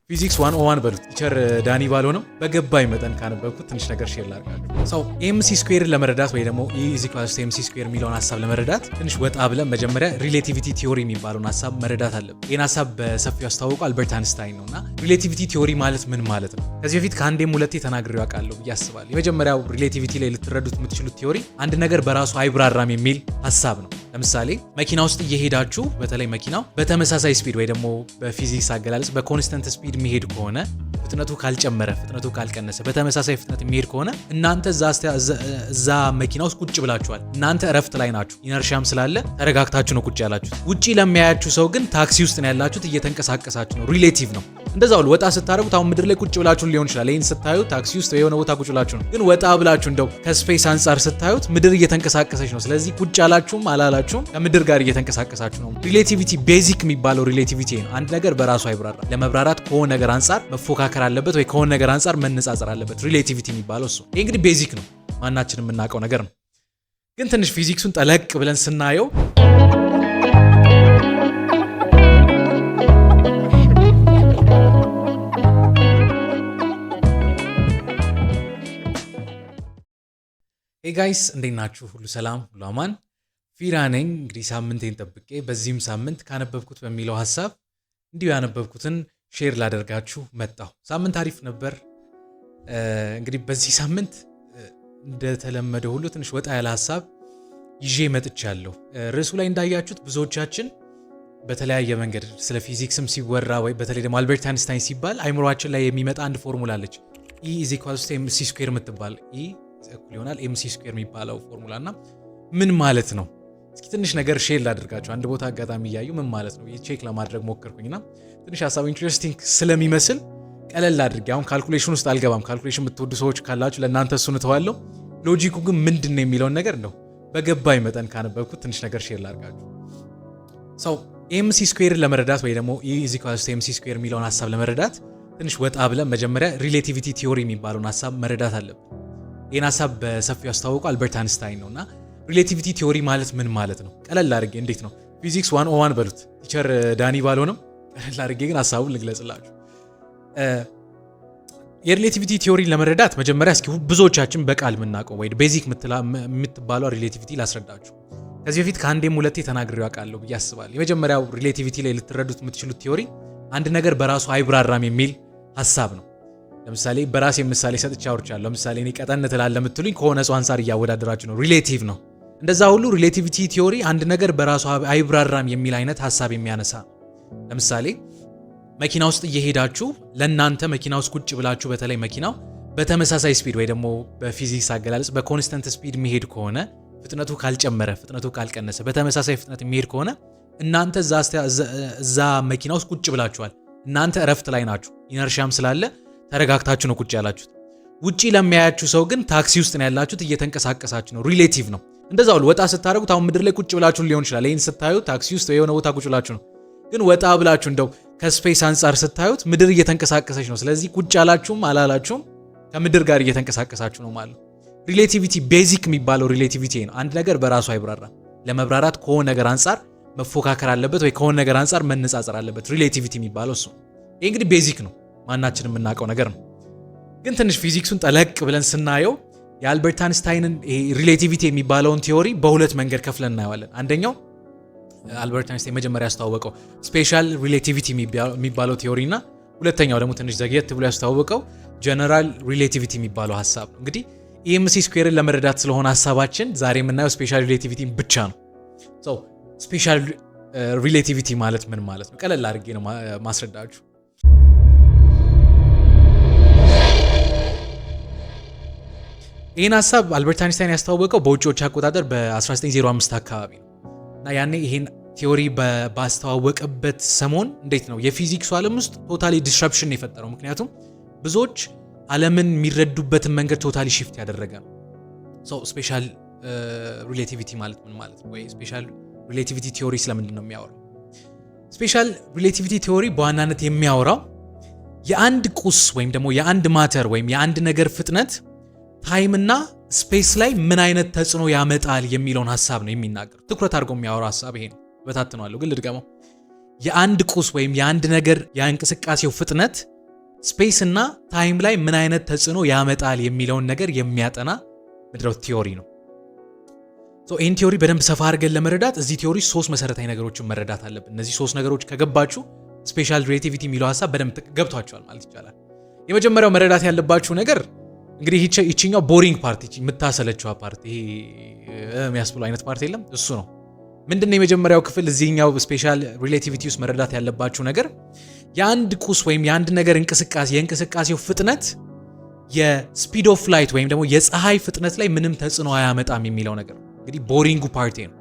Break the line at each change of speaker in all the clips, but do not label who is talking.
ፊዚክስ 101 በሉት ቲቸር ዳኒ ባልሆነም በገባኝ መጠን ካነበብኩት ትንሽ ነገር ሼር ላድርጋችሁ። ሰው ኤምሲ ስኩዌርን ለመረዳት ወይ ደግሞ E = MC ስኩዌር የሚለውን ሐሳብ ለመረዳት ትንሽ ወጣ ብለን መጀመሪያ ሪሌቲቪቲ ቲዮሪ የሚባለውን ሐሳብ መረዳት አለብን። ይህን ሐሳብ በሰፊው ያስተዋወቀው አልበርት አንስታይን ነውና ሪሌቲቪቲ ቲዮሪ ማለት ምን ማለት ነው? ከዚህ በፊት ከአንዴም ሁለቴ ተናግሬው አውቃለሁ ብዬ አስባለሁ። የመጀመሪያው ሪሌቲቪቲ ላይ ልትረዱት የምትችሉት ቲዮሪ አንድ ነገር በራሱ አይብራራም የሚል ሐሳብ ነው። ለምሳሌ መኪና ውስጥ እየሄዳችሁ በተለይ መኪናው በተመሳሳይ ስፒድ ወይ ደግሞ በፊዚክስ አገላለጽ በኮንስታንት ስፒድ የሚሄድ ከሆነ ፍጥነቱ ካልጨመረ ፍጥነቱ ካልቀነሰ በተመሳሳይ ፍጥነት የሚሄድ ከሆነ እናንተ እዛ መኪና ውስጥ ቁጭ ብላችኋል። እናንተ እረፍት ላይ ናችሁ። ኢነርሺያም ስላለ ተረጋግታችሁ ነው ቁጭ ያላችሁት። ውጪ ለሚያያችሁ ሰው ግን ታክሲ ውስጥ ነው ያላችሁት፣ እየተንቀሳቀሳችሁ ነው። ሪሌቲቭ ነው። እንደዛው ወጣ ስታረጉት አሁን ምድር ላይ ቁጭ ብላችሁ ሊሆን ይችላል። ይሄን ስታዩ ታክሲ ውስጥ የሆነ ቦታ ቁጭ ብላችሁ ነው። ግን ወጣ ብላችሁ እንደው ከስፔስ አንጻር ስታዩት ምድር እየተንቀሳቀሰች ነው። ስለዚህ ቁጭ ያላችሁም አላላችሁም ከምድር ጋር እየተንቀሳቀሳችሁ ነው። ሪሌቲቪቲ ቤዚክ የሚባለው ሪሌቲቪቲ ነው። አንድ ነገር በራሱ አይብራራ። ለመብራራት ከሆነ ነገር አንጻር መፎካከር አለበት ወይ ከሆነ ነገር አንጻር መነጻጸር አለበት። ሪሌቲቪቲ የሚባለው እሱ። ይሄ እንግዲህ ቤዚክ ነው፣ ማናችንም የምናውቀው ነገር ነው። ግን ትንሽ ፊዚክሱን ጠለቅ ብለን ስናየው ሄይ ጋይስ እንዴት ናችሁ? ሁሉ ሰላም፣ ሁሉ አማን። ፊራ ነኝ። እንግዲህ ሳምንቴን ጠብቄ በዚህም ሳምንት ካነበብኩት በሚለው ሐሳብ እንዲሁ ያነበብኩትን ሼር ላደርጋችሁ መጣሁ። ሳምንት አሪፍ ነበር። እንግዲህ በዚህ ሳምንት እንደተለመደ ሁሉ ትንሽ ወጣ ያለ ሐሳብ ይዤ መጥቻለሁ። ርዕሱ ላይ እንዳያችሁት ብዙዎቻችን በተለያየ መንገድ ስለ ፊዚክስም ሲወራ ወይ በተለይ ደግሞ አልበርት አንስታይን ሲባል አይምሮአችን ላይ የሚመጣ አንድ ፎርሙላ አለች። E = MC ስኩዌር የምትባል E እኩል ይሆናል MC ስኩዌር የሚባለው ፎርሙላ እና ምን ማለት ነው? እስኪ ትንሽ ነገር ሼር ላድርጋችሁ። አንድ ቦታ አጋጣሚ እያዩ ምን ማለት ነው ቼክ ለማድረግ ሞከርኩኝና ትንሽ ሐሳቡ ኢንትረስቲንግ ስለሚመስል ቀለል አድርጌ አሁን ካልኩሌሽን ውስጥ አልገባም። ካልኩሌሽን የምትወዱ ሰዎች ካላችሁ ለእናንተ እሱን እተዋለሁ። ሎጂኩ ግን ምንድን ነው የሚለውን ነገር ነው በገባኝ መጠን ካነበብኩት ትንሽ ነገር ሼር ላድርጋችሁ። ሰው ኤምሲ ስኩዌርን ለመረዳት ወይ ደግሞ E = MC ስኩዌር የሚለውን ሐሳብ ለመረዳት ትንሽ ወጣ ብለን መጀመሪያ ሪሌቲቪቲ ቲዮሪ የሚባለውን ሐሳብ መረዳት አለብን። ይህን ሐሳብ በሰፊው ያስተዋወቀው አልበርት አንስታይን ነውና ሪሌቲቪቲ ቲዮሪ ማለት ምን ማለት ነው? ቀለል አድርጌ እንዴት ነው ፊዚክስ 101 በሉት ቲቸር ዳኒ ባልሆነም ቀለል አድርጌ ግን ሐሳቡን ልግለጽላችሁ። የሪሌቲቪቲ ቲዮሪን ለመረዳት መጀመሪያ እስኪ ብዙዎቻችን በቃል የምናውቀው ወይ ቤዚክ የምትባለው ሪሌቲቪቲ ላስረዳችሁ። ከዚህ በፊት ከአንዴም ሁለቴ ተናግሬው አውቃለሁ ብዬ አስባለሁ። የመጀመሪያው ሪሌቲቪቲ ላይ ልትረዱት የምትችሉት ቲዮሪ አንድ ነገር በራሱ አይብራራም የሚል ሐሳብ ነው። ለምሳሌ በራሴ ምሳሌ ሰጥቼ አውርቻለሁ። ለምሳሌ እኔ ቀጠን ትላለህ የምትሉኝ ከሆነ ሰው አንፃር እያወዳደራችሁ ነው። ሪሌቲቭ ነው። እንደዛ ሁሉ ሪሌቲቪቲ ቲዮሪ አንድ ነገር በራሱ አይብራራም የሚል አይነት ሐሳብ የሚያነሳ። ለምሳሌ መኪና ውስጥ እየሄዳችሁ ለእናንተ መኪና ውስጥ ቁጭ ብላችሁ በተለይ መኪናው በተመሳሳይ ስፒድ ወይ ደግሞ በፊዚክስ አገላለጽ በኮንስታንት ስፒድ የሚሄድ ከሆነ ፍጥነቱ ካልጨመረ ፍጥነቱ ካልቀነሰ በተመሳሳይ ፍጥነት የሚሄድ ከሆነ እናንተ እዛ መኪና ውስጥ ቁጭ ብላችኋል። እናንተ እረፍት ላይ ናችሁ። ኢነርሺያም ስላለ ተረጋግታችሁ ነው ቁጭ ያላችሁት። ውጪ ለሚያያችሁ ሰው ግን ታክሲ ውስጥ ነው ያላችሁት፣ እየተንቀሳቀሳችሁ ነው። ሪሌቲቭ ነው። እንደዛው ወጣ ስታረጉት አሁን ምድር ላይ ቁጭ ብላችሁ ሊሆን ይችላል። ይሄን ስታዩ ታክሲ ውስጥ የሆነ ቦታ ቁጭ ብላችሁ ነው። ግን ወጣ ብላችሁ እንደው ከስፔስ አንጻር ስታዩት ምድር እየተንቀሳቀሰች ነው። ስለዚህ ቁጭ ያላችሁም አላላችሁም ከምድር ጋር እየተንቀሳቀሳችሁ ነው ማለት ነው። ሪሌቲቪቲ ቤዚክ የሚባለው ሪሌቲቪቲ ነው። አንድ ነገር በራሱ አይብራራም። ለመብራራት ከሆነ ነገር አንጻር መፎካከር አለበት ወይ ከሆነ ነገር አንጻር መነጻጸር አለበት። ሪሌቲቪቲ የሚባለው እሱ። ይሄ እንግዲህ ቤዚክ ነው፣ ማናችንም የምናውቀው ነገር ነው። ግን ትንሽ ፊዚክሱን ጠለቅ ብለን ስናየው የአልበርት አንስታይንን ሪሌቲቪቲ የሚባለውን ቲዮሪ በሁለት መንገድ ከፍለን እናየዋለን። አንደኛው አልበርት አንስታይን መጀመሪያ ያስተዋወቀው ስፔሻል ሪሌቲቪቲ የሚባለው ቲዮሪ እና ሁለተኛው ደግሞ ትንሽ ዘግየት ብሎ ያስተዋወቀው ጀነራል ሪሌቲቪቲ የሚባለው ሐሳብ ነው። እንግዲህ ኤምሲ ስኩዌርን ለመረዳት ስለሆነ ሐሳባችን ዛሬ የምናየው ስፔሻል ሪሌቲቪቲ ብቻ ነው። ሶ ስፔሻል ሪሌቲቪቲ ማለት ምን ማለት ነው? ቀለል አድርጌ ነው ማስረዳችሁ። ይህን ሐሳብ አልበርት አንስታይን ያስተዋወቀው በውጪዎች አቆጣጠር በ1905 አካባቢ ነው እና ያኔ ይሄን ቲዮሪ ባስተዋወቀበት ሰሞን እንዴት ነው የፊዚክሱ ዓለም ውስጥ ቶታሊ ዲስራፕሽን የፈጠረው። ምክንያቱም ብዙዎች ዓለምን የሚረዱበትን መንገድ ቶታሊ ሺፍት ያደረገ ነው። ስፔሻል ሪሌቲቪቲ ማለት ምን ማለት ነው? ወይ ስፔሻል ሪሌቲቪቲ ቲዮሪ ስለምንድን ነው የሚያወራው? ስፔሻል ሪሌቲቪቲ ቲዮሪ በዋናነት የሚያወራው የአንድ ቁስ ወይም ደግሞ የአንድ ማተር ወይም የአንድ ነገር ፍጥነት ታይም እና ስፔስ ላይ ምን አይነት ተጽዕኖ ያመጣል የሚለውን ሐሳብ ነው የሚናገር። ትኩረት አድርጎ የሚያወራው ሐሳብ ይሄ ነው። በታትነዋለሁ ግን ልድገመው። የአንድ ቁስ ወይም የአንድ ነገር የእንቅስቃሴው ፍጥነት ስፔስ እና ታይም ላይ ምን አይነት ተጽዕኖ ያመጣል የሚለውን ነገር የሚያጠና ምድረው ቲዮሪ ነው። ይህን ቲዮሪ በደንብ ሰፋ አድርገን ለመረዳት እዚህ ቲዮሪ 3 መሰረታዊ ነገሮችን መረዳት አለብን። እነዚህ 3 ነገሮች ከገባችሁ ስፔሻል ሪሌቲቪቲ የሚለው ሐሳብ በደንብ ገብቷችኋል ማለት ይቻላል። የመጀመሪያው መረዳት ያለባችሁ ነገር እንግዲህ ይቺኛው ቦሪንግ ፓርቲ የምታሰለችዋ ፓርቲ የሚያስብለው አይነት ፓርቲ የለም እሱ ነው። ምንድነው የመጀመሪያው ክፍል እዚህኛው ስፔሻል ሪሌቲቪቲ ውስጥ መረዳት ያለባችሁ ነገር የአንድ ቁስ ወይም የአንድ ነገር የእንቅስቃሴው ፍጥነት የስፒድ ኦፍ ላይት ወይም ደግሞ የፀሐይ ፍጥነት ላይ ምንም ተጽዕኖ አያመጣም የሚለው ነገር እንግዲህ ቦሪንጉ ፓርቲ ነው።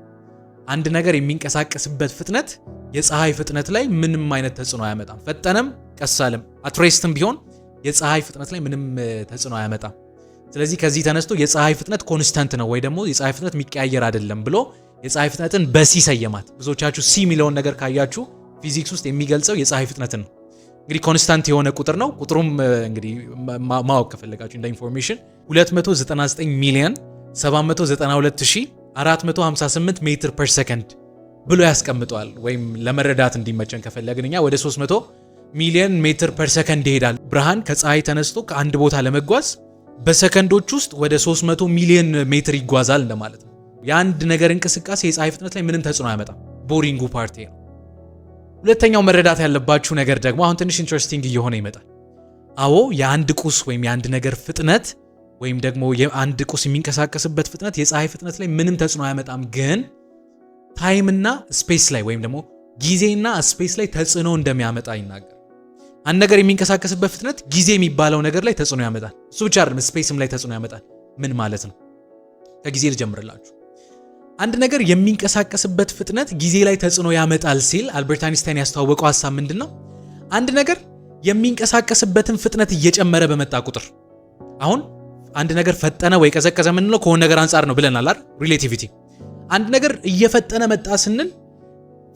አንድ ነገር የሚንቀሳቀስበት ፍጥነት የፀሐይ ፍጥነት ላይ ምንም አይነት ተጽዕኖ አያመጣም። ፈጠነም ቀሳለም አትሬስትም ቢሆን የፀሐይ ፍጥነት ላይ ምንም ተጽዕኖ አያመጣም። ስለዚህ ከዚህ ተነስቶ የፀሐይ ፍጥነት ኮንስታንት ነው ወይ ደግሞ የፀሐይ ፍጥነት የሚቀያየር አይደለም ብሎ የፀሐይ ፍጥነትን በሲ ሰየማት። ብዙዎቻችሁ ሲ የሚለውን ነገር ካያችሁ ፊዚክስ ውስጥ የሚገልጸው የፀሐይ ፍጥነትን ነው። እንግዲህ ኮንስታንት የሆነ ቁጥር ነው። ቁጥሩም እንግዲህ ማወቅ ከፈለጋችሁ እንደ ኢንፎርሜሽን 299,792,458 ሜትር ፐር ሰከንድ ብሎ ያስቀምጠዋል። ወይም ለመረዳት እንዲመቸን ከፈለግን እኛ ወደ 300 ሚሊዮን ሜትር ፐር ሰከንድ ይሄዳል። ብርሃን ከፀሐይ ተነስቶ ከአንድ ቦታ ለመጓዝ በሰከንዶች ውስጥ ወደ 300 ሚሊዮን ሜትር ይጓዛል እንደማለት ነው። የአንድ ነገር እንቅስቃሴ የፀሐይ ፍጥነት ላይ ምንም ተጽዕኖ አያመጣም። ቦሪንጉ ፓርቲ ነው። ሁለተኛው መረዳት ያለባችሁ ነገር ደግሞ አሁን ትንሽ ኢንትረስቲንግ እየሆነ ይመጣል። አዎ የአንድ ቁስ ወይም የአንድ ነገር ፍጥነት ወይም ደግሞ የአንድ ቁስ የሚንቀሳቀስበት ፍጥነት የፀሐይ ፍጥነት ላይ ምንም ተጽዕኖ አያመጣም፣ ግን ታይም እና ስፔስ ላይ ወይም ደግሞ ጊዜና ስፔስ ላይ ተጽዕኖ እንደሚያመጣ ይናገር። አንድ ነገር የሚንቀሳቀስበት ፍጥነት ጊዜ የሚባለው ነገር ላይ ተጽዕኖ ያመጣል። እሱ ብቻ አይደለም፣ ስፔስም ላይ ተጽዕኖ ያመጣል። ምን ማለት ነው? ከጊዜ ልጀምርላችሁ። አንድ ነገር የሚንቀሳቀስበት ፍጥነት ጊዜ ላይ ተጽዕኖ ያመጣል ሲል አልበርት አይንስታይን ያስተዋወቀው ሐሳብ ምንድነው? አንድ ነገር የሚንቀሳቀስበትን ፍጥነት እየጨመረ በመጣ ቁጥር አሁን አንድ ነገር ፈጠነ ወይ ቀዘቀዘ ምንለው ከሆነ ነገር አንፃር ነው ብለናል አይደል? ሪሌቲቪቲ። አንድ ነገር እየፈጠነ መጣ ስንል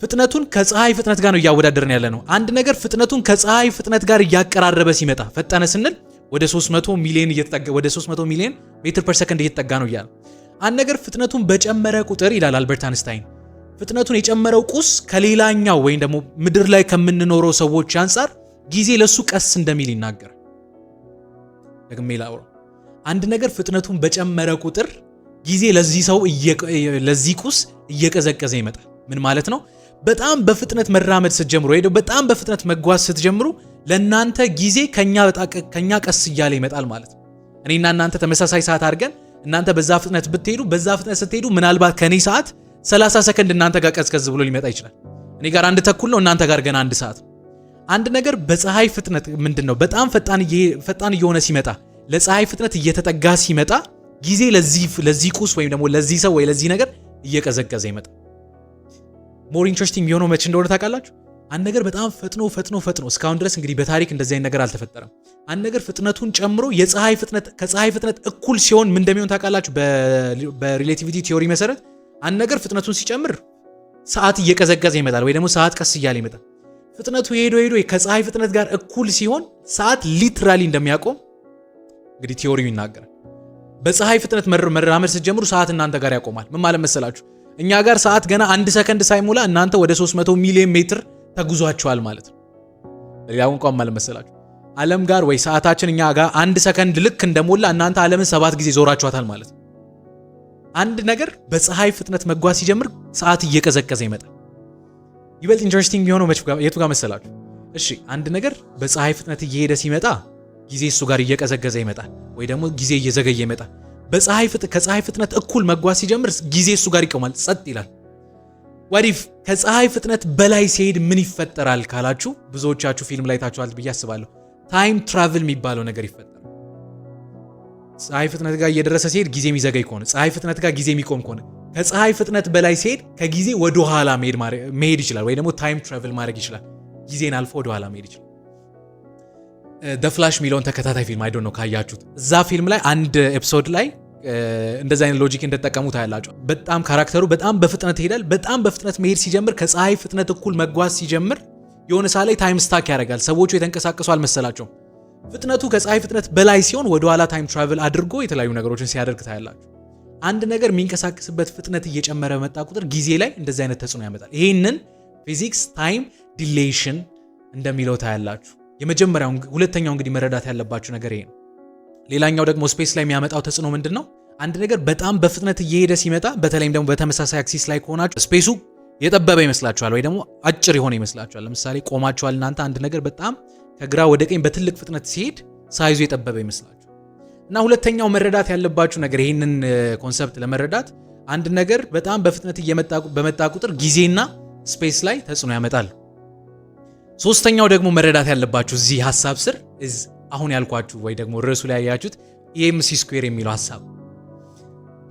ፍጥነቱን ከፀሐይ ፍጥነት ጋር ነው እያወዳደርን ያለ ነው። አንድ ነገር ፍጥነቱን ከፀሐይ ፍጥነት ጋር እያቀራረበ ሲመጣ ፈጠነ ስንል ወደ 300 ሚሊዮን ሜትር ፐር ሰከንድ እየተጠጋ ነው እያለ። አንድ ነገር ፍጥነቱን በጨመረ ቁጥር ይላል አልበርት አይንስታይን፣ ፍጥነቱን የጨመረው ቁስ ከሌላኛው ወይም ደግሞ ምድር ላይ ከምንኖረው ሰዎች አንፃር ጊዜ ለሱ ቀስ እንደሚል ይናገራል። ደግሜ ላውራ። አንድ ነገር ፍጥነቱን በጨመረ ቁጥር ጊዜ ለዚህ ቁስ እየቀዘቀዘ ይመጣል። ምን ማለት ነው? በጣም በፍጥነት መራመድ ስትጀምሩ ወይ በጣም በፍጥነት መጓዝ ስትጀምሩ ለናንተ ጊዜ ከኛ ቀስ እያለ ይመጣል ማለት ነው። እኔና እናንተ ተመሳሳይ ሰዓት አድርገን እናንተ በዛ ፍጥነት ብትሄዱ በዛ ፍጥነት ስትሄዱ ምናልባት ከኔ ሰዓት 30 ሰከንድ እናንተ ጋር ቀዝቀዝ ብሎ ሊመጣ ይችላል። እኔ ጋር 1 ተኩል ነው፣ እናንተ ጋር ገና 1 ሰዓት። አንድ ነገር በፀሐይ ፍጥነት ምንድነው በጣም ፈጣን እየሆነ ሲመጣ ለፀሐይ ፍጥነት እየተጠጋ ሲመጣ ጊዜ ለዚህ ቁስ ወይም ደግሞ ለዚህ ሰው ወይ ለዚህ ነገር እየቀዘቀዘ ይመጣል። ሞር ኢንትረስቲንግ የሆነው መቼ እንደሆነ ታውቃላችሁ? አንድ ነገር በጣም ፈጥኖ እስካሁን ድረስ እንግዲህ በታሪክ እንደዚህ አይነት ነገር አልተፈጠረም። አንድ ነገር ፍጥነቱን ጨምሮ ከፀሐይ ፍጥነት እኩል ሲሆን ምን እንደሚሆን ታውቃላችሁ? በሪሌቲቪቲ ቲዮሪ መሰረት አንድ ነገር ፍጥነቱን ሲጨምር ሰዓት እየቀዘቀዘ ይመጣል ወይ ደግሞ ሰዓት ቀስ እያለ ይመጣል። ፍጥነቱ ሄዶ ከፀሐይ ፍጥነት ጋር እኩል ሲሆን ሰዓት ሊትራሊ እንደሚያቆም እንግዲህ ቲዮሪው ይናገራል። በፀሐይ ፍጥነት መራመድ ስትጀምሩ ሰዓት እናንተ ጋር ያቆማል። ምን ማለት መሰላችሁ? እኛ ጋር ሰዓት ገና 1 ሰከንድ ሳይሞላ እናንተ ወደ 300 ሚሊዮን ሜትር ተጉዟቸዋል ማለት ነው። ያውን ቋም ማለት መሰላችሁ? ዓለም ጋር ወይ ሰዓታችን እኛ ጋር 1 ሰከንድ ልክ እንደሞላ እናንተ ዓለምን 7 ጊዜ ዞራችኋታል ማለት ነው። አንድ ነገር በፀሐይ ፍጥነት መጓዝ ሲጀምር ሰዓት እየቀዘቀዘ ይመጣል። ይበልጥ ኢንትረስቲንግ የሆነው የቱ ጋር መሰላችሁ? እሺ አንድ ነገር በፀሐይ ፍጥነት እየሄደ ሲመጣ ጊዜ እሱ ጋር እየቀዘቀዘ ይመጣል ወይ ደግሞ ጊዜ እየዘገየ ይመጣል። ከፀሐይ ፍጥነት እኩል መጓዝ ሲጀምር ጊዜ እሱ ጋር ይቆማል፣ ጸጥ ይላል። ወዲፍ ከፀሐይ ፍጥነት በላይ ሲሄድ ምን ይፈጠራል ካላችሁ ብዙዎቻችሁ ፊልም ላይ ታችኋል ብዬ አስባለሁ። ታይም ትራቭል የሚባለው ነገር ይፈጠራል። ፀሐይ ፍጥነት ጋር እየደረሰ ሲሄድ ጊዜ የሚዘገይ ከሆነ ፀሐይ ፍጥነት ጋር ጊዜ የሚቆም ከሆነ ከፀሐይ ፍጥነት በላይ ሲሄድ ከጊዜ ወደ ኋላ መሄድ ይችላል ወይ ደግሞ ታይም ትራቭል ማድረግ ይችላል። ጊዜን አልፎ ወደ ኋላ መሄድ ይችላል። ደ ፍላሽ የሚለውን ተከታታይ ፊልም አይዶን ነው ካያችሁት፣ እዛ ፊልም ላይ አንድ ኤፒሶድ ላይ እንደዚህ አይነት ሎጂክ እንደተጠቀሙ ታያላችሁ። በጣም ካራክተሩ በጣም በፍጥነት ይሄዳል። በጣም በፍጥነት መሄድ ሲጀምር ከፀሐይ ፍጥነት እኩል መጓዝ ሲጀምር የሆነ ሰዓት ላይ ታይም ስታክ ያደርጋል። ሰዎቹ የተንቀሳቀሱ አልመሰላቸውም። ፍጥነቱ ከፀሐይ ፍጥነት በላይ ሲሆን ወደ ኋላ ታይም ትራቨል አድርጎ የተለያዩ ነገሮችን ሲያደርግ ታያላችሁ። አንድ ነገር የሚንቀሳቀስበት ፍጥነት እየጨመረ በመጣ ቁጥር ጊዜ ላይ እንደዚህ አይነት ተጽዕኖ ያመጣል። ይሄንን ፊዚክስ ታይም ዲሌሽን እንደሚለው ታያላችሁ። ሁለተኛው እንግዲህ መረዳት ያለባችሁ ነገር ይሄ ነው። ሌላኛው ደግሞ ስፔስ ላይ የሚያመጣው ተጽዕኖ ምንድነው? አንድ ነገር በጣም በፍጥነት እየሄደ ሲመጣ በተለይም ደግሞ በተመሳሳይ አክሲስ ላይ ከሆናችሁ ስፔሱ የጠበበ ይመስላችኋል ወይ ደግሞ አጭር የሆነ ይመስላችኋል። ለምሳሌ ቆማችኋል እናንተ አንድ ነገር በጣም ከግራ ወደ ቀኝ በትልቅ ፍጥነት ሲሄድ ሳይዙ የጠበበ ይመስላችኋል። እና ሁለተኛው መረዳት ያለባችሁ ነገር ይህንን ኮንሰፕት ለመረዳት አንድ ነገር በጣም በፍጥነት በመጣ ቁጥር ጊዜና ስፔስ ላይ ተጽዕኖ ያመጣል። ሶስተኛው ደግሞ መረዳት ያለባችሁ እዚህ ሐሳብ ስር አሁን ያልኳችሁ ወይ ደግሞ ርዕሱ ላይ ያያችሁት ኢኤምሲ ስኩዌር የሚለው ሐሳብ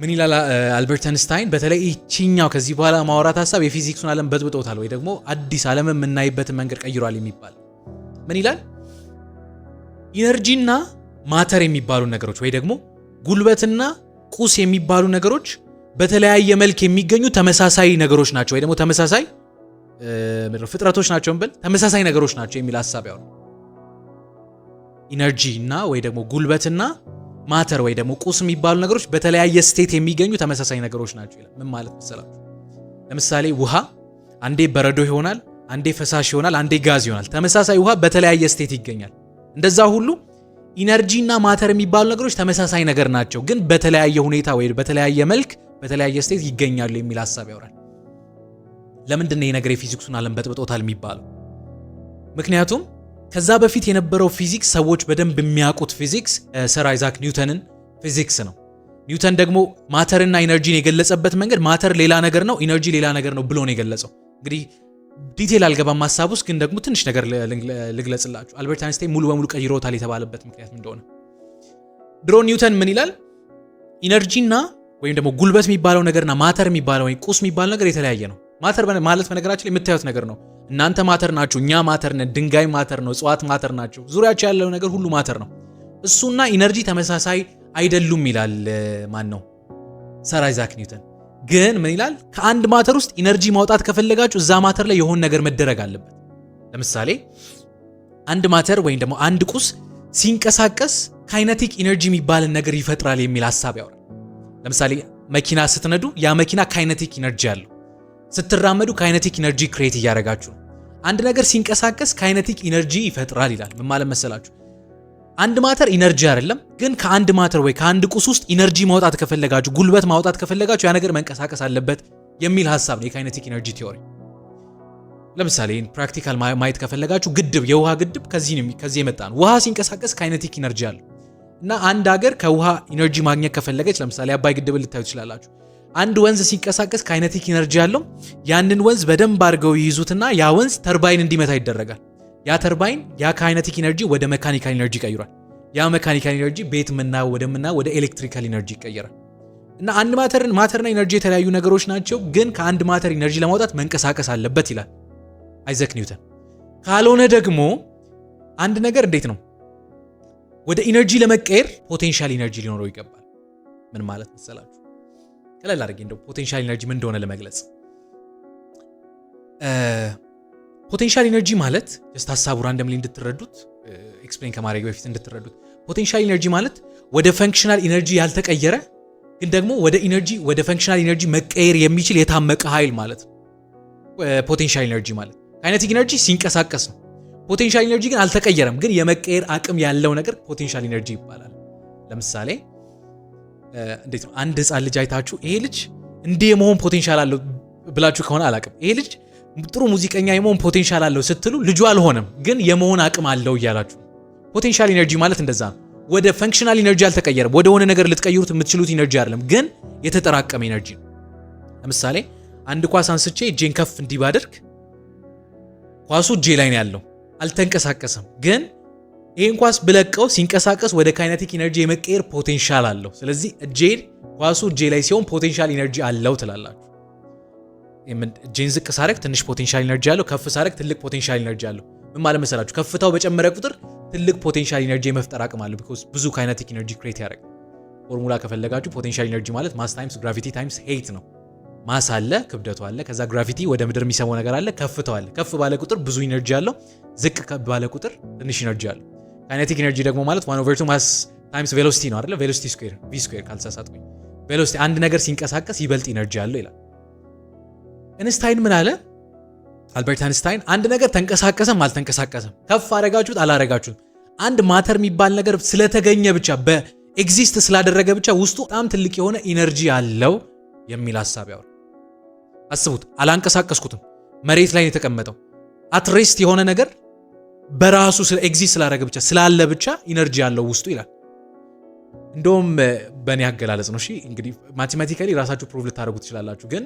ምን ይላል? አልበርት አንስታይን በተለይ ይህኛው ከዚህ በኋላ ማውራት ሐሳብ የፊዚክሱን ዓለም በጥብጦታል ወይ ደግሞ አዲስ ዓለም የምናይበትን መንገድ ቀይሯል የሚባል ምን ይላል? ኢነርጂና ማተር የሚባሉ ነገሮች ወይ ደግሞ ጉልበትና ቁስ የሚባሉ ነገሮች በተለያየ መልክ የሚገኙ ተመሳሳይ ነገሮች ናቸው ወይ ደግሞ ተመሳሳይ ፍጥረቶች ናቸው እንበል ተመሳሳይ ነገሮች ናቸው የሚል ሐሳብ ያው ኢነርጂ እና ወይ ደግሞ ጉልበትና ማተር ወይ ደግሞ ቁስ የሚባሉ ነገሮች በተለያየ ስቴት የሚገኙ ተመሳሳይ ነገሮች ናቸው ይላል። ምን ማለት መሰላችሁ? ለምሳሌ ውሃ አንዴ በረዶ ይሆናል፣ አንዴ ፈሳሽ ይሆናል፣ አንዴ ጋዝ ይሆናል። ተመሳሳይ ውሃ በተለያየ ስቴት ይገኛል። እንደዛ ሁሉ ኢነርጂ እና ማተር የሚባሉ ነገሮች ተመሳሳይ ነገር ናቸው፣ ግን በተለያየ ሁኔታ ወይ በተለያየ መልክ በተለያየ ስቴት ይገኛሉ የሚል ሐሳብ ያወራል። ለምንድን ነው ይሄ ነገር የፊዚክሱን ዓለም በጥብጦታል የሚባለው? ምክንያቱም ከዛ በፊት የነበረው ፊዚክስ ሰዎች በደንብ የሚያውቁት ፊዚክስ ሰር አይዛክ ኒውተንን ፊዚክስ ነው። ኒውተን ደግሞ ማተርና ኢነርጂን የገለጸበት መንገድ ማተር ሌላ ነገር ነው፣ ኢነርጂ ሌላ ነገር ነው ብሎ ነው የገለጸው። እንግዲህ ዲቴል አልገባም ሐሳብ ውስጥ፣ ግን ደግሞ ትንሽ ነገር ልግለጽላችሁ። አልበርት አይንስታይን ሙሉ በሙሉ ቀይሮታል የተባለበት ምክንያት እንደሆነ ድሮ ኒውተን ምን ይላል? ኢነርጂና ወይም ደግሞ ጉልበት የሚባለው ነገርና ማተር የሚባለው ወይ ቁስ የሚባለው ነገር የተለያየ ነው። ማተር ማለት በነገራችን ላይ የምታዩት ነገር ነው። እናንተ ማተር ናችሁ፣ እኛ ማተር ነን፣ ድንጋይ ማተር ነው፣ እጽዋት ማተር ናቸው፣ ዙሪያቸው ያለው ነገር ሁሉ ማተር ነው። እሱና ኢነርጂ ተመሳሳይ አይደሉም ይላል ማን ነው? ሰር አይዛክ ኒውተን። ግን ምን ይላል? ከአንድ ማተር ውስጥ ኢነርጂ ማውጣት ከፈለጋችሁ እዛ ማተር ላይ የሆነ ነገር መደረግ አለበት። ለምሳሌ አንድ ማተር ወይም ደግሞ አንድ ቁስ ሲንቀሳቀስ ካይነቲክ ኢነርጂ የሚባልን ነገር ይፈጥራል የሚል ሐሳብ ያወራል። ለምሳሌ መኪና ስትነዱ ያ መኪና ካይነቲክ ኢነርጂ አለው። ስትራመዱ ካይነቲክ ኢነርጂ ክሬት እያደረጋችሁ ነው። አንድ ነገር ሲንቀሳቀስ ካይነቲክ ኢነርጂ ይፈጥራል ይላል። ምን ማለት መሰላችሁ? አንድ ማተር ኢነርጂ አይደለም፣ ግን ከአንድ ማተር ወይ ከአንድ ቁስ ውስጥ ኢነርጂ ማውጣት ከፈለጋችሁ፣ ጉልበት ማውጣት ከፈለጋችሁ ያ ነገር መንቀሳቀስ አለበት የሚል ሐሳብ ነው የካይነቲክ ኢነርጂ ቲዮሪ። ለምሳሌ ፕራክቲካል ማየት ከፈለጋችሁ ግድብ፣ የውሃ ግድብ ከዚህ የመጣ ነው። ውሃ ሲንቀሳቀስ ካይነቲክ ኢነርጂ አለው እና አንድ ሀገር ከውሃ ኢነርጂ ማግኘት ከፈለገች ለምሳሌ አባይ ግድብ ልታዩ ትችላላችሁ። አንድ ወንዝ ሲንቀሳቀስ ካይነቲክ ኢነርጂ አለው። ያንን ወንዝ በደንብ አድርገው ይይዙትና ያ ወንዝ ተርባይን እንዲመታ ይደረጋል። ያ ተርባይን ያ ካይነቲክ ኢነርጂ ወደ ሜካኒካል ኢነርጂ ይቀይራል። ያ ሜካኒካል ኢነርጂ ቤት ወደ ኤሌክትሪካል ኢነርጂ ይቀየራል። እና አንድ ማተርና ኢነርጂ የተለያዩ ነገሮች ናቸው፣ ግን ከአንድ ማተር ኢነርጂ ለማውጣት መንቀሳቀስ አለበት ይላል አይዛክ ኒውተን። ካልሆነ ደግሞ አንድ ነገር እንዴት ነው ወደ ኢነርጂ ለመቀየር ፖቴንሻል ኢነርጂ ሊኖረው ይገባል። ምን ማለት መሰላችሁ? ቀለል አድርጌ እንደው ፖቴንሻል ኢነርጂ ምን እንደሆነ ለመግለጽ ፖቴንሻል ኢነርጂ ማለት ጀስት ሐሳቡ ራንደምሊ እንድትረዱት ኤክስፕሌን ከማድረግ በፊት እንድትረዱት ፖቴንሻል ኢነርጂ ማለት ወደ ፈንክሽናል ኢነርጂ ያልተቀየረ ግን ደግሞ ወደ ፈንክሽናል ኢነርጂ መቀየር የሚችል የታመቀ ኃይል ማለት ነው። ፖቴንሻል ኢነርጂ ማለት ካይነቲክ ኢነርጂ ሲንቀሳቀስ ነው። ፖቴንሻል ኢነርጂ ግን አልተቀየረም፣ ግን የመቀየር አቅም ያለው ነገር ፖቴንሻል ኢነርጂ ይባላል። ለምሳሌ እንዴት ነው አንድ ህፃን ልጅ አይታችሁ ይሄ ልጅ እንዲህ የመሆን ፖቴንሻል አለው ብላችሁ ከሆነ አላቅም፣ ይሄ ልጅ ጥሩ ሙዚቀኛ የመሆን ፖቴንሻል አለው ስትሉ ልጁ አልሆነም፣ ግን የመሆን አቅም አለው እያላችሁ። ፖቴንሻል ኢነርጂ ማለት እንደዛ ነው። ወደ ፈንክሽናል ኢነርጂ አልተቀየረም፣ ወደ ሆነ ነገር ልትቀይሩት የምትችሉት ኢነርጂ አይደለም፣ ግን የተጠራቀመ ኢነርጂ ነው። ለምሳሌ አንድ ኳስ አንስቼ እጄን ከፍ እንዲህ ባደርግ ኳሱ እጄ ላይ ነው ያለው፣ አልተንቀሳቀሰም፣ ግን ይሄን ኳስ ብለቀው ሲንቀሳቀስ ወደ ካይነቲክ ኢነርጂ የመቀየር ፖቴንሻል አለው። ስለዚህ ኳሱ እጄ ላይ ሲሆን ፖቴንሻል ኢነርጂ አለው ትላላችሁ። እጄን ዝቅ ሳረግ ትንሽ ፖቴንሻል ኢነርጂ አለው፣ ከፍ ሳረግ ትልቅ ፖቴንሻል ኢነርጂ አለው። ምን ማለት መሰላችሁ? ከፍታው በጨመረ ቁጥር ትልቅ ፖቴንሻል ኢነርጂ የመፍጠር አቅም አለው፣ ቢኮዝ ብዙ ካይነቲክ ኢነርጂ ክሬት ያደርጋል። ፎርሙላ ከፈለጋችሁ ፖቴንሻል ኢነርጂ ማለት ማስ ታይምስ ግራቪቲ ታይምስ ሄይት ነው። ማስ አለ፣ ክብደቱ አለ፣ ከዛ ግራቪቲ ወደ ምድር የሚሰበው ነገር አለ፣ ከፍታው አለ። ከፍ ባለ ቁጥር ብዙ ኢነርጂ አለው፣ ዝቅ ባለ ቁጥር ትንሽ ኢነርጂ አለው። ካይነቲክ ኢነርጂ ደግሞ ማለት 1/2 ማስ ታይምስ ቬሎሲቲ ነው አይደል? ቬሎሲቲ ስኩዌር v ስኩዌር ካልተሳሳትኩኝ። ቬሎሲቲ አንድ ነገር ሲንቀሳቀስ ይበልጥ ኢነርጂ አለው ይላል። ኢንስታይን ምን አለ? አልበርት አይንስታይን አንድ ነገር ተንቀሳቀሰም አልተንቀሳቀሰም፣ ከፍ አረጋችሁት አላረጋችሁት፣ አንድ ማተር የሚባል ነገር ስለተገኘ ብቻ በኤግዚስት ስላደረገ ብቻ ውስጡ በጣም ትልቅ የሆነ ኢነርጂ አለው የሚል ሐሳብ ያወራል። አስቡት፣ አላንቀሳቀስኩትም፣ መሬት ላይ የተቀመጠው አትሬስት የሆነ ነገር በራሱ ኤግዚስት ስላደረገ ብቻ ስላለ ብቻ ኢነርጂ ያለው ውስጡ ይላል። እንደውም በእኔ አገላለጽ ነው። እሺ እንግዲህ ማቴማቲካሊ ራሳችሁ ፕሩቭ ልታደርጉ ትችላላችሁ። ግን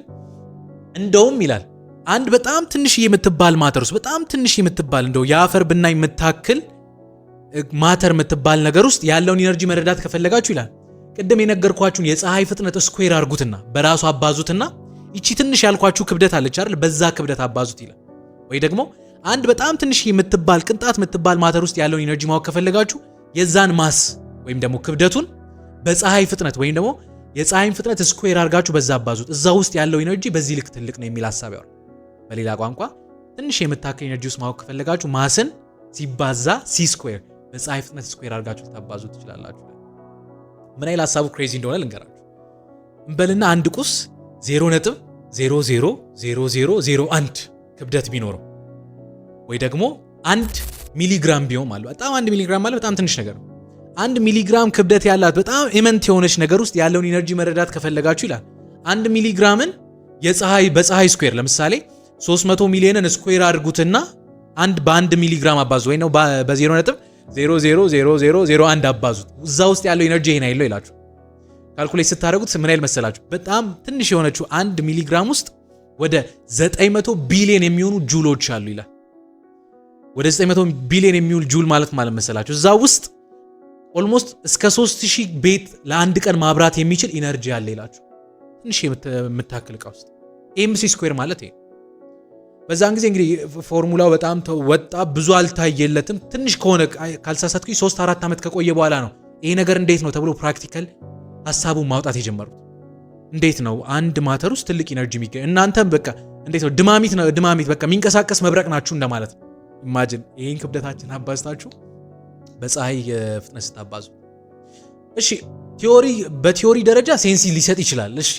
እንደውም ይላል አንድ በጣም ትንሽ የምትባል ማተር ውስጥ በጣም ትንሽ የምትባል እንደው የአፈር ብናኝ የምታክል ማተር የምትባል ነገር ውስጥ ያለውን ኢነርጂ መረዳት ከፈለጋችሁ ይላል ቅድም የነገርኳችሁን የፀሐይ ፍጥነት ስኩዌር አድርጉትና በራሱ አባዙትና ይቺ ትንሽ ያልኳችሁ ክብደት አለች አይደል? በዛ ክብደት አባዙት ይላል። ወይ ደግሞ አንድ በጣም ትንሽ የምትባል ቅንጣት የምትባል ማተር ውስጥ ያለውን ኢነርጂ ማወቅ ከፈለጋችሁ የዛን ማስ ወይም ደግሞ ክብደቱን በፀሐይ ፍጥነት ወይም ደግሞ የፀሐይን ፍጥነት ስኩዌር አድርጋችሁ በዛ አባዙት። እዛ ውስጥ ያለው ኢነርጂ በዚህ ልክ ትልቅ ነው የሚል ሐሳብ ያወራል። በሌላ ቋንቋ ትንሽ የምታክል ኢነርጂ ውስጥ ማወቅ ከፈለጋችሁ ማስን ሲባዛ ሲ ስኩዌር በፀሐይ ፍጥነት ስኩዌር አድርጋችሁ ታባዙት ትችላላችሁ። ምን አይል ሐሳቡ ክሬዚ እንደሆነ ልንገራችሁ። እንበልና አንድ ቁስ 0.000001 ክብደት ቢኖረው ወይ ደግሞ 1 ሚሊግራም ቢሆን ማለት በጣም 1 ሚሊግራም ማለት በጣም ትንሽ ነገር ነው። 1 ሚሊግራም ክብደት ያላት በጣም ኢመንት የሆነች ነገር ውስጥ ያለውን ኢነርጂ መረዳት ከፈለጋችሁ ይላል 1 ሚሊግራምን በፀሐይ ስኩዌር ለምሳሌ 300 ሚሊዮንን ስኩዌር አድርጉትና በ1 ሚሊግራም አባዙ ወይ ነው በ0.000001 አባዙት። እዛ ውስጥ ያለው ኢነርጂ ይሄን አይለው ይላችሁ። ካልኩሌት ስታደርጉት ምን አይል መሰላችሁ? በጣም ትንሽ የሆነችው 1 ሚሊግራም ውስጥ ወደ 900 ቢሊዮን የሚሆኑ ጁሎች አሉ ይላል። ወደ 900 ቢሊዮን የሚውል ጁል ማለት መሰላችሁ? እዛ ውስጥ ኦልሞስት እስከ 3000 ቤት ለአንድ ቀን ማብራት የሚችል ኢነርጂ አለ ይላችሁ። ትንሽ የምታክል ዕቃ ውስጥ ኤምሲ ስኩዌር ማለት ይሄ። በዛን ጊዜ እንግዲህ ፎርሙላው በጣም ወጣ፣ ብዙ አልታየለትም። ትንሽ ከሆነ ካልሳሳትኩኝ 3-4 ዓመት ከቆየ በኋላ ነው ይሄ ነገር እንዴት ነው ተብሎ ፕራክቲካል ሐሳቡን ማውጣት የጀመሩት። እንዴት ነው አንድ ማተር ውስጥ ትልቅ ኢነርጂ የሚገኝ? እናንተም በቃ እንዴት ነው ድማሚት በቃ የሚንቀሳቀስ መብረቅ ናችሁ እንደማለት ነው። ኢማጂን ይሄን ክብደታችን አባዝታችሁ በፀሐይ ፍጥነት ስታባዙ። እሺ በቲዮሪ ደረጃ ሴንስ ሊሰጥ ይችላል። እሺ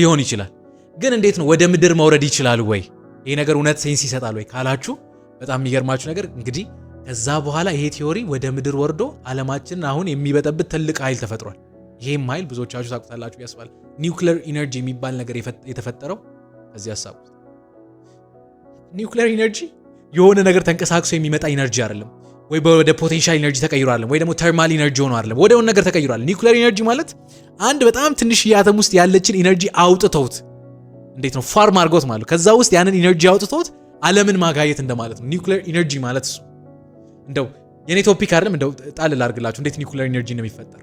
ሊሆን ይችላል። ግን እንዴት ነው ወደ ምድር መውረድ ይችላል ወይ? ይሄ ነገር እውነት ሴንስ ይሰጣል ወይ ካላችሁ በጣም የሚገርማችሁ ነገር እንግዲህ ከዛ በኋላ ይሄ ቲዮሪ ወደ ምድር ወርዶ ዓለማችንን አሁን የሚበጠብጥ ትልቅ ኃይል ተፈጥሯል። ይሄም ኃይል ብዙዎቻችሁ ታውቁታላችሁ ያስባል። ኒውክሌር ኢነርጂ የሚባል ነገር የተፈጠረው ከዚህ ሐሳብ ውስጥ። ኒውክሌር ኢነርጂ የሆነ ነገር ተንቀሳቅሶ የሚመጣ ኢነርጂ አይደለም፣ ወይ ወደ ፖቴንሻል ኢነርጂ ተቀይሮ አይደለም፣ ወይ ደግሞ ተርማል ኢነርጂ ሆኖ አይደለም፣ ወደ ሆነ ነገር ተቀይሮ አይደለም። ኒውክሌር ኢነርጂ ማለት አንድ በጣም ትንሽ የአተም ውስጥ ያለችን ኢነርጂ አውጥተውት እንዴት ነው ፋርም አድርገውት ማለት ከዛ ውስጥ ያንን ኢነርጂ አውጥተውት ዓለምን ማጋየት እንደማለት ነው። ኒውክሌር ኢነርጂ ማለት እሱ እንደው የኔ ቶፒክ አይደለም፣ እንደው ጣል ላድርግላችሁ እንዴት ኒውክሌር ኢነርጂ ነው የሚፈጠር።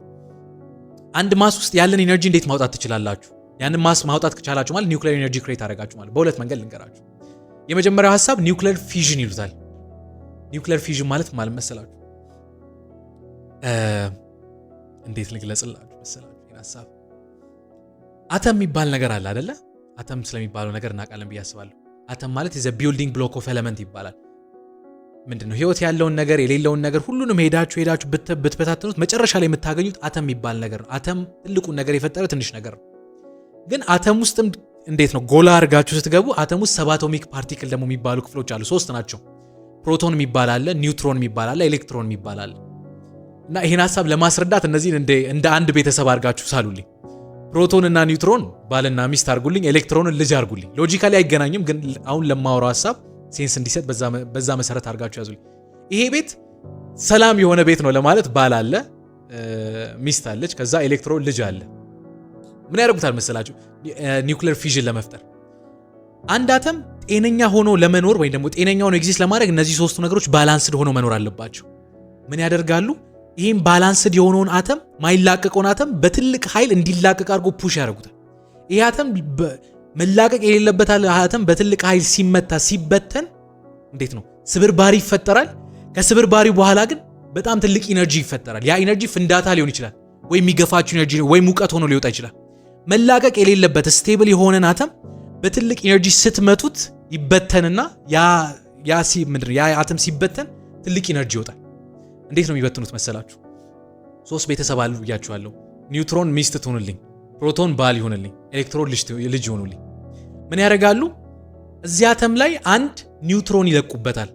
አንድ ማስ ውስጥ ያለን ኢነርጂ እንዴት ማውጣት ትችላላችሁ? ያንን ማስ ማውጣት ከቻላችሁ ማለት ኒውክሌር ኢነርጂ ክሬት አደረጋችሁ ማለት። በሁለት መንገድ ልንገራችሁ። የመጀመሪያው ሐሳብ ኒውክሌር ፊዥን ይሉታል። ኒውክሌር ፊዥን ማለት መሰላችሁ እንዴት ልግለጽላችሁ መሰላችሁ? ይሄን ሐሳብ አተም የሚባል ነገር አለ አይደለ? አተም ስለሚባለው ነገር እናውቃለን ብዬ አስባለሁ። አተም ማለት ዘ ቢልዲንግ ብሎክ ኦፍ ኤሌመንት ይባላል። ምንድነው ህይወት ያለውን ነገር የሌለውን ነገር ሁሉንም ሄዳችሁ ብትበታተኑት መጨረሻ ላይ የምታገኙት አተም የሚባል ነገር ነው። አተም ትልቁን ነገር የፈጠረ ትንሽ ነገር ነው። ግን አተም ውስጥም እንዴት ነው ጎላ አድርጋችሁ ስትገቡ አተም ውስጥ ሰብ አቶሚክ ፓርቲክል ደግሞ የሚባሉ ክፍሎች አሉ። 3 ናቸው። ፕሮቶን የሚባል አለ፣ ኒውትሮን የሚባል አለ፣ ኤሌክትሮን የሚባል አለ። እና ይሄን ሐሳብ ለማስረዳት እነዚህን እንደ አንድ ቤተሰብ አድርጋችሁ ሳሉልኝ። ፕሮቶን እና ኒውትሮን ባልና ሚስት አድርጉልኝ፣ ኤሌክትሮንን ልጅ አድርጉልኝ። ሎጂካሊ አይገናኝም፣ ግን አሁን ለማወራው ሐሳብ ሴንስ እንዲሰጥ በዛ መሰረት አድርጋችሁ ያዙልኝ። ይሄ ቤት ሰላም የሆነ ቤት ነው ለማለት ባል አለ፣ ሚስት አለች፣ ከዛ ኤሌክትሮን ልጅ አለ። ምን ያደርጉታል መሰላችሁ? ኒውክሌር ፊዥን ለመፍጠር አንድ አተም ጤነኛ ሆኖ ለመኖር ወይም ደግሞ ጤነኛ ሆኖ ኤግዚስት ለማድረግ እነዚህ 3ቱ ነገሮች ባላንስድ ሆኖ መኖር አለባቸው። ምን ያደርጋሉ? ይህም ባላንስድ የሆነውን አተም ማይላቀቀውን አተም በትልቅ ኃይል እንዲላቀቅ አድርጎ ፑሽ ያደርጉታል። ይህ አተም መላቀቅ የሌለበት አተም በትልቅ ኃይል ሲመታ ሲበተን እንዴት ነው ስብርባሪ ይፈጠራል። ከስብርባሪው በኋላ ግን በጣም ትልቅ ኢነርጂ ይፈጠራል። ያ ኢነርጂ ፍንዳታ ሊሆን ይችላል፣ ወይ የሚገፋችሁ ኢነርጂ ወይ ሙቀት ሆኖ ሊወጣ ይችላል። መላቀቅ የሌለበት ስቴብል የሆነን አተም በትልቅ ኢነርጂ ስትመቱት ይበተንና ያ አተም ሲበተን ትልቅ ኢነርጂ ይወጣል። እንዴት ነው የሚበትኑት መሰላችሁ? 3 ቤተሰብ አሉ ብያችኋለሁ። ኒውትሮን ሚስት ትሆንልኝ፣ ፕሮቶን ባል ይሆንልኝ፣ ኤሌክትሮን ልጅ ይሆኑልኝ። ምን ያደርጋሉ? እዚህ አተም ላይ አንድ ኒውትሮን ይለቁበታል።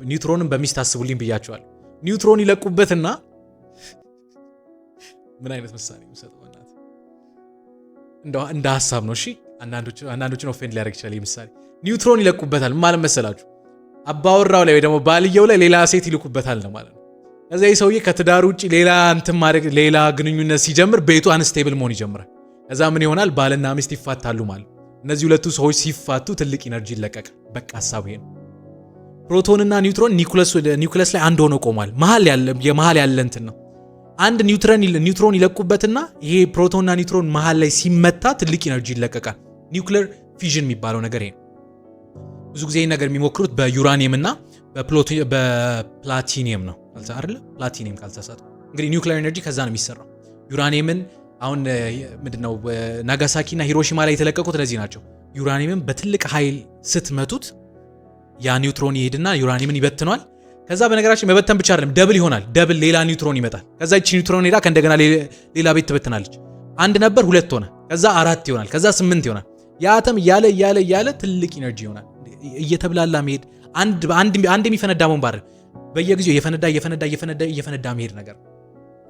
ኒውትሮንን በሚስት አስቡልኝ ብያቸዋል። ኒውትሮን ይለቁበትና ምን አይነት ምሳሌ ነው? እንደ ሐሳብ ነው። እሺ አንዳንዶችን ኦፌንድ ሊያደርግ ይችላል። ምሳሌ ኒውትሮን ይለቁበታል ማለት መሰላችሁ? አባወራው ላይ ወይ ደግሞ ባልየው ላይ ሌላ ሴት ይልኩበታል ነው ማለት ነው። ከዛ ይህ ሰውዬ ከትዳር ውጪ ሌላ እንትን ማድረግ ሌላ ግንኙነት ሲጀምር ቤቱ አንስቴብል መሆን ይጀምራል። ከዛ ምን ይሆናል? ባልና ሚስት ይፋታሉ ማለት። እነዚህ ሁለቱ ሰዎች ሲፋቱ ትልቅ ኢነርጂ ይለቀቃል። በቃ ሐሳቡ ይሄ ነው። ፕሮቶንና ኒውትሮን ኒውክለስ ላይ አንድ ሆኖ ቆሟል። መሃል ያለ እንትን ነው። አንድ ኒውትሮን ይለቁበትና ይሄ ፕሮቶንና ኒውትሮን መሃል ላይ ሲመታ ትልቅ ኢነርጂ ይለቀቃል። ኒውክሌር ፊዥን የሚባለው ነገር ይሄ ነው። ብዙ ጊዜ ይሄን ነገር የሚሞክሩት በዩራኒየም እና በፕላቲኒየም ነው አይደል? ፕላቲኒየም ካልተሳሳትኩ። እንግዲህ ኒውክሌር ኤነርጂ ከዛ ነው የሚሰራው። ዩራኒየምን አሁን ምንድነው ናጋሳኪና ሂሮሺማ ላይ የተለቀቁት ለዚህ ናቸው። ዩራኒየምን በትልቅ ኃይል ስትመቱት ያ ኒውትሮን ይሄድና ዩራኒየምን ይበትነዋል። ከዛ በነገራችን መበተን ብቻ አይደለም ደብል ይሆናል። ደብል ሌላ ኒውትሮን ይመጣል። ከዛ እቺ ኒውትሮን ሄዳ ከእንደገና ሌላ ቤት ትበትናለች። አንድ ነበር 2 ሆነ። ከዛ 4 ይሆናል። ከዛ 8 ይሆናል። ያ አተም ያለ ትልቅ ኢነርጂ ይሆናል። እየተብላላ መሄድ አንድ የሚፈነዳ ቦምብ አይደል? በየጊዜው እየፈነዳ መሄድ ነገር።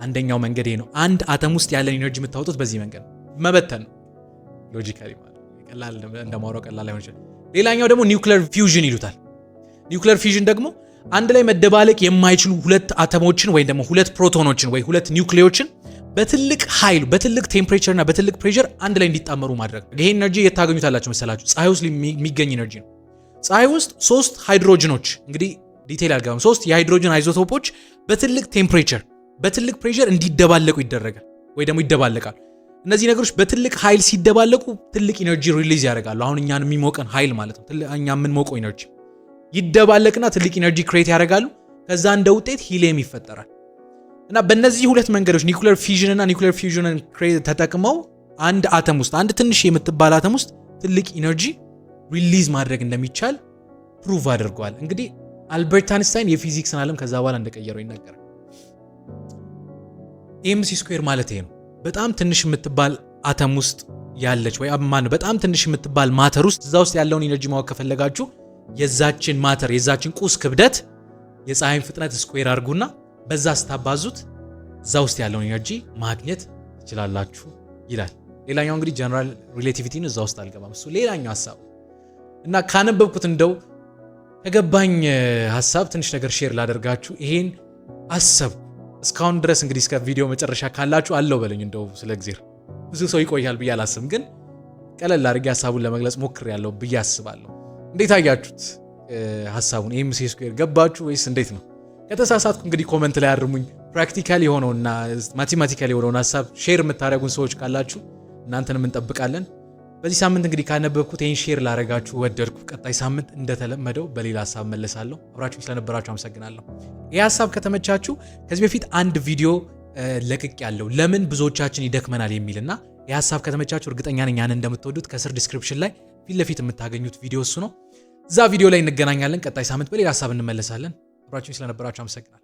አንደኛው መንገድ ይሄ ነው። አንድ አተም ውስጥ ያለን ኢነርጂ የምታወጡት በዚህ መንገድ መበተን። ሎጂካሊ ማለት ቀላል እንደማውራው ቀላል አይሆን ይችላል። ሌላኛው ደግሞ ኒውክሌር ፊውዥን ይሉታል። ኒውክሌር ፊውዥን ደግሞ አንድ ላይ መደባለቅ የማይችሉ ሁለት አተሞችን ወይ ደግሞ ሁለት ፕሮቶኖችን ወይ ሁለት ኒውክሌዮችን በትልቅ ኃይል በትልቅ ቴምፕሬቸር እና በትልቅ ፕሬሸር አንድ ላይ እንዲጣመሩ ማድረግ። ይሄ ኤነርጂ የታገኙታላችሁ መሰላችሁ? ፀሐይ ውስጥ የሚገኝ ኤነርጂ ነው። ፀሐይ ውስጥ 3 ሃይድሮጅኖች እንግዲህ ዲቴል አልገባም። 3 የሃይድሮጅን አይዞቶፖች በትልቅ ቴምፕሬቸር በትልቅ ፕሬሸር እንዲደባለቁ ይደረጋል ወይ ደግሞ ይደባለቃሉ። እነዚህ ነገሮች በትልቅ ኃይል ሲደባለቁ ትልቅ ኢነርጂ ሪሊዝ ያደርጋሉ። አሁን እኛን የሚሞቀን ኃይል ማለት ነው። እኛ የምንሞቀው ኢነርጂ ይደባለቅና ትልቅ ኢነርጂ ክሬት ያደርጋሉ። ከዛ እንደ ውጤት ሂሊየም ይፈጠራል። እና በእነዚህ ሁለት መንገዶች ኒውክሌር ፊዥን እና ኒውክሌር ፊውዥንን ተጠቅመው አንድ አተም ውስጥ አንድ ትንሽ የምትባል አተም ውስጥ ትልቅ ኢነርጂ ሪሊዝ ማድረግ እንደሚቻል ፕሩቭ አድርገዋል። እንግዲህ አልበርት አንስታይን የፊዚክስን ዓለም ከዛ በኋላ እንደቀየረው ይናገራል። ኤምሲ ስኩዌር ማለት ይሄ ነው። በጣም ትንሽ የምትባል አተም ውስጥ ያለች ወይ በጣም ትንሽ የምትባል ማተር ውስጥ እዛ ውስጥ ያለውን ኢነርጂ ማወቅ ከፈለጋችሁ የዛችን ማተር የዛችን ቁስ ክብደት የፀሐይን ፍጥነት ስኩዌር አድርጉና በዛ ስታባዙት እዛ ውስጥ ያለውን ኢነርጂ ማግኘት ትችላላችሁ ይላል። ሌላኛው እንግዲህ ጀነራል ሪሌቲቪቲን እዛ ውስጥ አልገባም። እሱ ሌላኛው ሐሳብ እና ካነበብኩት እንደው ከገባኝ ሐሳብ ትንሽ ነገር ሼር ላደርጋችሁ ይሄን አሰብኩ። እስካሁን ድረስ እንግዲህ እስከ ቪዲዮ መጨረሻ ካላችሁ አለው በለኝ። እንደው ስለ እግዚአብሔር ብዙ ሰው ይቆያል ብዬ አላስብም፣ ግን ቀለል አድርጌ ሐሳቡን ለመግለጽ ሞክሬያለሁ ብዬ አስባለሁ። እንዴት አያችሁት ሐሳቡን? ኤምሲ ስኩዌር ገባችሁ ወይስ እንዴት ነው? ከተሳሳትኩ እንግዲህ ኮመንት ላይ አድርሙኝ። ፕራክቲካሊ የሆነውና ማቴማቲካሊ የሆነውን ሐሳብ ሼር የምታደርጉን ሰዎች ካላችሁ እናንተንም እንጠብቃለን። በዚህ ሳምንት እንግዲህ ካነበብኩት ይሄን ሼር ላደርጋችሁ ወደድኩ። ቀጣይ ሳምንት እንደተለመደው በሌላ ሐሳብ መለሳለሁ። አብራችሁ ስለነበራችሁ አመሰግናለሁ። ይህ ሐሳብ ከተመቻችሁ ከዚህ በፊት አንድ ቪዲዮ ለቅቅ ያለው ለምን ብዙዎቻችን ይደክመናል የሚልና ይህ ሐሳብ ከተመቻችሁ እርግጠኛ ነኝ ያን እንደምትወዱት ከስር ዲስክሪፕሽን ላይ ፊት ለፊት የምታገኙት ቪዲዮ እሱ ነው። እዛ ቪዲዮ ላይ እንገናኛለን። ቀጣይ ሳምንት በሌላ ሐሳብ እንመለሳለን። አብራችሁ ስለነበራችሁ አመሰግናለሁ።